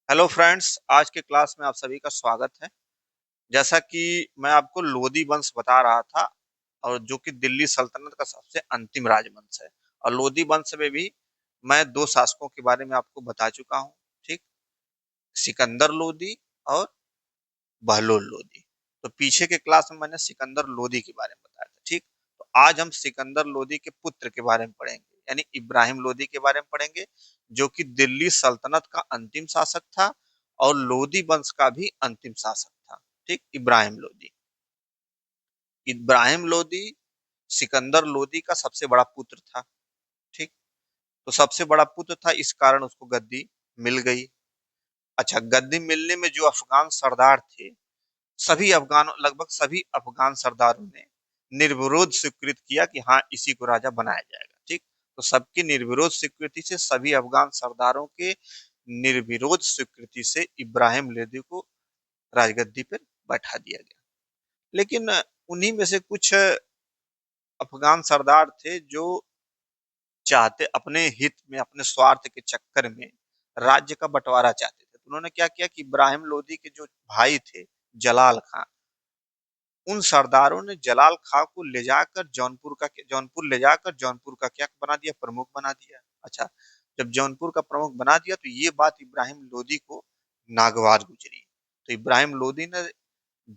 Hello friends, आज के class में आप सभी का स्वागत है। जैसा कि मैं आपको लोदी वंश बता रहा था और जो कि दिल्ली सल्तनत का सबसे अंतिम राजवंश है। और लोदी वंश में भी मैं दो शासकों के बारे में आपको बता चुका हूँ। ठीक, सिकंदर लोदी और बहलोल लोदी। तो पीछे के क्लास में मैंने सिकंदर लोदी के बारे में बताया था। ठीक, तो आज हम सिकंदर लोदी के पुत्र के बारे में पढ़ेंगे, यानी इब्राहिम लोदी के बारे में पढ़ेंगे, जो कि दिल्ली सल्तनत का अंतिम शासक था और लोदी वंश का भी अंतिम शासक था। ठीक, इब्राहिम लोदी। इब्राहिम लोदी सिकंदर लोदी का सबसे बड़ा पुत्र था। ठीक, तो सबसे बड़ा पुत्र था, इस कारण उसको गद्दी मिल गई। अच्छा, गद्दी मिलने में जो अफगान सरदार थे, सभी अफगान लगभग सभी अफगान सरदारों ने निर्विरोध स्वीकृत किया कि हाँ, इसी को राजा बनाया जाएगा। ठीक, तो सबकी निर्विरोध स्वीकृति से, सभी अफगान सरदारों के निर्विरोध स्वीकृति से इब्राहिम लोदी को राजगद्दी पर बैठा दिया गया। लेकिन उन्हीं में से कुछ अफगान सरदार थे जो चाहते, अपने हित में, अपने स्वार्थ के चक्कर में राज्य का बंटवारा चाहते थे। तो उन्होंने क्या किया कि इब्राहिम लोदी के जो भाई थे, जलाल खां, उन सरदारों ने जलाल खां को जौनपुर ले जाकर जौनपुर का क्या बना दिया, प्रमुख बना दिया। अच्छा, जब जौनपुर का प्रमुख बना दिया तो ये बात इब्राहिम लोदी को नागवार गुजरी। तो इब्राहिम लोदी ने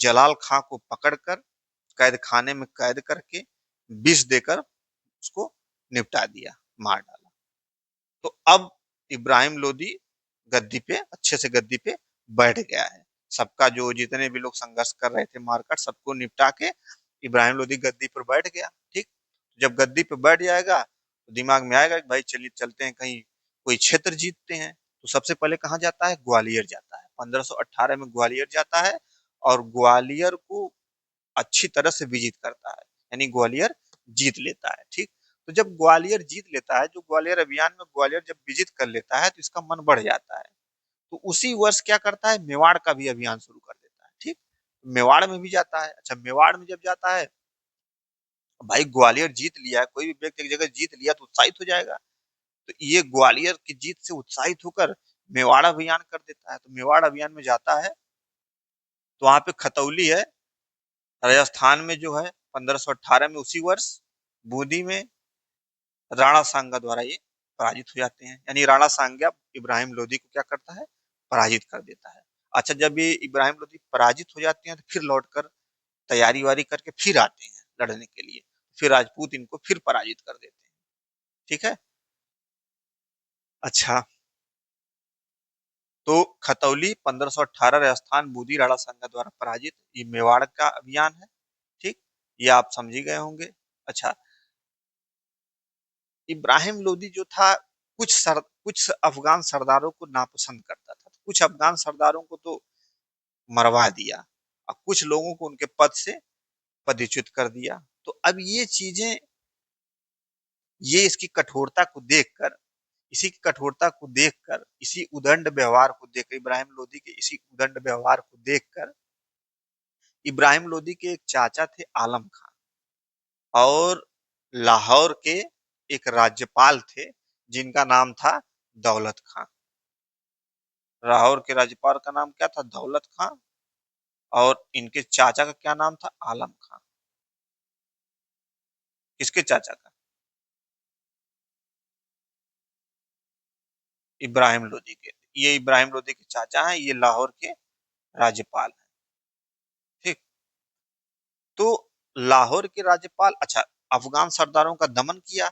जलाल खां को पकड़कर कैद खाने में कैद करके विष देकर उसको निपटा दिया, मार डाला। तो अब इब्राहिम लोदी गद्दी पे, अच्छे से गद्दी पे बैठ गया है। सबका जो जितने भी लोग संघर्ष कर रहे थे, मारकाट सबको निपटा के इब्राहिम लोदी गद्दी पर बैठ गया। ठीक, जब गद्दी पे बैठ जाएगा तो दिमाग में आएगा कि भाई चलिए चलते हैं कहीं कोई क्षेत्र जीतते हैं। तो सबसे पहले कहाँ जाता है? ग्वालियर जाता है। 1518 में ग्वालियर जाता है और ग्वालियर को अच्छी तरह से विजित करता है, यानी ग्वालियर जीत लेता है। ठीक, तो जब ग्वालियर जीत लेता है, जो ग्वालियर अभियान में ग्वालियर जब विजित कर लेता है, तो इसका मन बढ़ जाता है। तो उसी वर्ष क्या करता है, मेवाड़ का भी अभियान शुरू कर देता है। ठीक, मेवाड़ में भी जाता है। अच्छा, मेवाड़ में जब जाता है, भाई ग्वालियर जीत लिया है, कोई भी व्यक्ति एक जगह जीत लिया तो उत्साहित हो जाएगा। तो ये ग्वालियर की जीत से उत्साहित होकर मेवाड़ अभियान कर देता है। तो मेवाड़ अभियान में जाता है तो वहां पे खतौली है, राजस्थान में जो है, 1518 में, उसी वर्ष बूंदी में राणा सांगा द्वारा ये पराजित हो जाते हैं। यानी राणा सांगा इब्राहिम लोदी को क्या करता है, पराजित कर देता है। अच्छा, जब ये इब्राहिम लोदी पराजित हो जाते हैं तो फिर लौटकर तैयारी वारी करके फिर आते हैं लड़ने के लिए। फिर राजपूत इनको फिर पराजित कर देते हैं। ठीक है। अच्छा, तो खतौली 1518 राजस्थान बूंदी राणा सांगा द्वारा पराजित, ये मेवाड़ का अभियान है। ठीक, ये आप समझ ही गए होंगे। अच्छा, इब्राहिम लोदी जो था, कुछ अफगान सरदारों को नापसंद करता था। कुछ अफगान सरदारों को तो मरवा दिया और कुछ लोगों को उनके पद से पदच्युत कर दिया। तो अब ये चीजें, ये इसकी कठोरता को देखकर, इसी की कठोरता को देखकर, इसी उदंड व्यवहार को देखकर, इब्राहिम लोदी के इसी उदंड व्यवहार को देखकर, इब्राहिम लोदी के एक चाचा थे आलम खान, और लाहौर के एक राज्यपाल थे जिनका नाम था दौलत खां। लाहौर के राज्यपाल का नाम क्या था? दौलत खां। और इनके चाचा का क्या नाम था? आलम खां। किसके चाचा का? इब्राहिम लोदी के। ये इब्राहिम लोदी के चाचा हैं, ये लाहौर के राज्यपाल हैं। ठीक, तो लाहौर के राज्यपाल, अच्छा, अफगान सरदारों का दमन किया,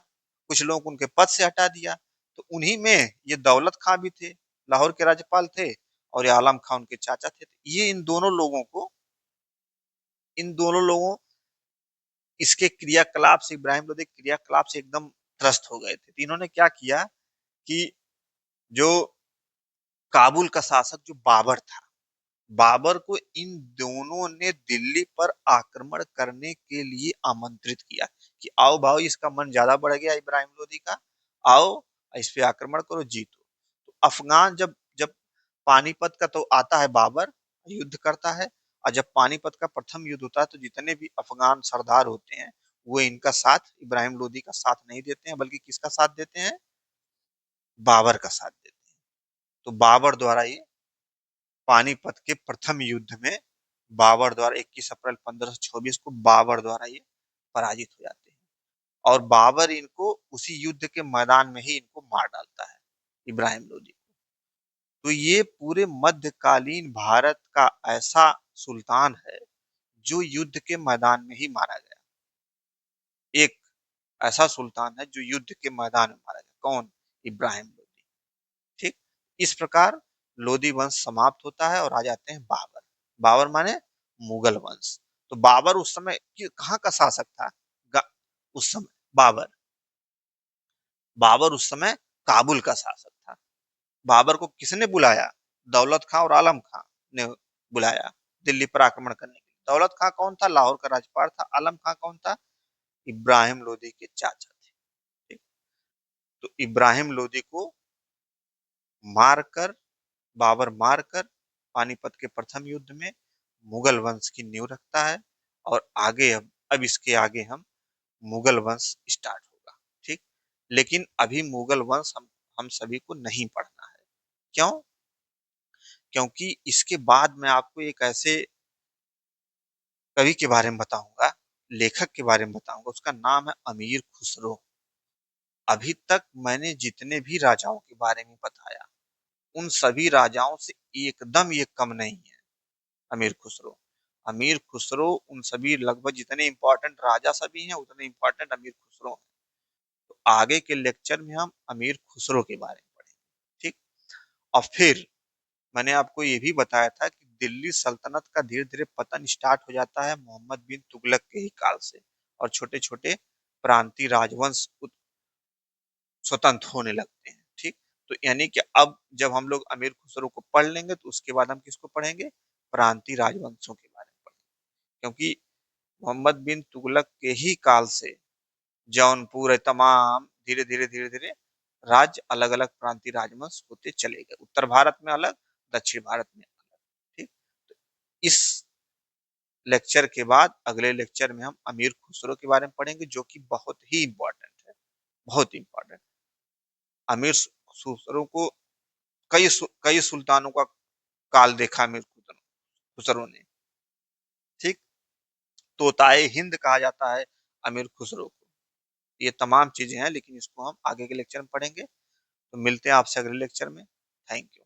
कुछ लोगों को उनके पद से हटा दिया। तो उन्हीं में ये दौलत खां भी थे, लाहौर के राज्यपाल थे, और ये आलम खां उनके चाचा थे। ये इन दोनों लोगों इसके क्रियाकलाप से, इब्राहिम लोदी के क्रियाकलाप से एकदम त्रस्त हो गए थे। तो इन्होंने क्या किया कि जो काबुल का शासक जो बाबर था, बाबर को इन दोनों ने दिल्ली पर आक्रमण करने के लिए आमंत्रित किया कि आओ भाई, इसका मन ज्यादा बढ़ गया इब्राहिम लोदी का, आओ इस पे आक्रमण करो, जीतो। तो अफगान जब जब पानीपत का तो आता है बाबर, युद्ध करता है। और जब पानीपत का प्रथम युद्ध होता है तो जितने भी अफगान सरदार होते हैं, वो इनका साथ, इब्राहिम लोदी का साथ नहीं देते हैं, बल्कि किसका साथ देते हैं? बाबर का साथ देते हैं। तो बाबर द्वारा ये पानीपत के प्रथम युद्ध में बाबर द्वारा 21 अप्रैल 1524 को बाबर द्वारा ये पराजित हो जाते हैं और बाबर इनको उसी युद्ध के मैदान में ही इनको मार डालता है, इब्राहिम लोदी को। तो ये पूरे मध्यकालीन भारत का ऐसा सुल्तान है जो युद्ध के मैदान में ही मारा गया। एक ऐसा सुल्तान है जो युद्ध के मैदान में मारा गया। कौन? इब्राहिम लोदी। ठीक। इस प्रकार लोदी वंश समाप्त होता है और आ जाते हैं बाबर। बाबर माने मुगल वंश। तो बाबर उस समय कहाँ का शासक था? उस समय बाबर बाबर उस समय काबुल का शासक था। बाबर को किसने बुलाया? दौलत खां और आलम खां ने बुलाया दिल्ली पर आक्रमण करने के लिए। दौलत खां कौन था? लाहौर का राज्यपाल था। आलम खां कौन था? इब्राहिम लोदी के चाचा थे। ठीक। तो इब्राहिम लोदी को मारकर, बाबर मारकर पानीपत के प्रथम युद्ध में मुगल वंश की नींव रखता है और आगे अब इसके आगे मुगल वंश स्टार्ट होगा। ठीक। लेकिन अभी मुगल वंश हम सभी को नहीं पढ़ना है। क्यों? क्योंकि इसके बाद मैं आपको एक ऐसे कवि के बारे में बताऊंगा, लेखक के बारे में बताऊंगा, उसका नाम है अमीर खुसरो। अभी तक मैंने जितने भी राजाओं के बारे में बताया उन सभी राजाओं से एकदम ये कम नहीं है अमीर खुसरो। अमीर खुसरो उन सभी लगभग जितने इंपॉर्टेंट राजा सभी हैं उतने इंपॉर्टेंट अमीर खुसरो हैं। तो आगे के लेक्चर में हम अमीर खुसरो के बारे में पढ़ेंगे। ठीक। और फिर मैंने आपको ये भी बताया था कि दिल्ली सल्तनत का धीरे धीरे पतन स्टार्ट हो जाता है मोहम्मद बिन तुगलक के ही काल से और छोटे छोटे प्रांतीय राजवंश स्वतंत्र होने लगते हैं। ठीक। तो यानी कि अब जब हम लोग अमीर खुसरो को पढ़ लेंगे तो उसके बाद हम किसको पढ़ेंगे? प्रांतीय राजवंशों के बारे में पढ़ेंगे। क्योंकि मोहम्मद बिन तुगलक के ही काल से जौनपुर तमाम धीरे धीरे राज्य अलग अलग प्रांतीय राजवंश होते चले गए। उत्तर भारत में अलग, दक्षिण भारत में अलग। ठीक। तो इस लेक्चर के बाद अगले लेक्चर में हम अमीर खुसरो के बारे में पढ़ेंगे जो कि बहुत ही इंपॉर्टेंट है, बहुत इंपॉर्टेंट। अमीर खुसरो को कई सुल्तानों का काल देखा अमीर खुसरो ने। ठीक। तोताए हिंद कहा जाता है अमीर खुसरो को। ये तमाम चीजें हैं लेकिन इसको हम आगे के लेक्चर में पढ़ेंगे। तो मिलते हैं आपसे अगले लेक्चर में। Thank you.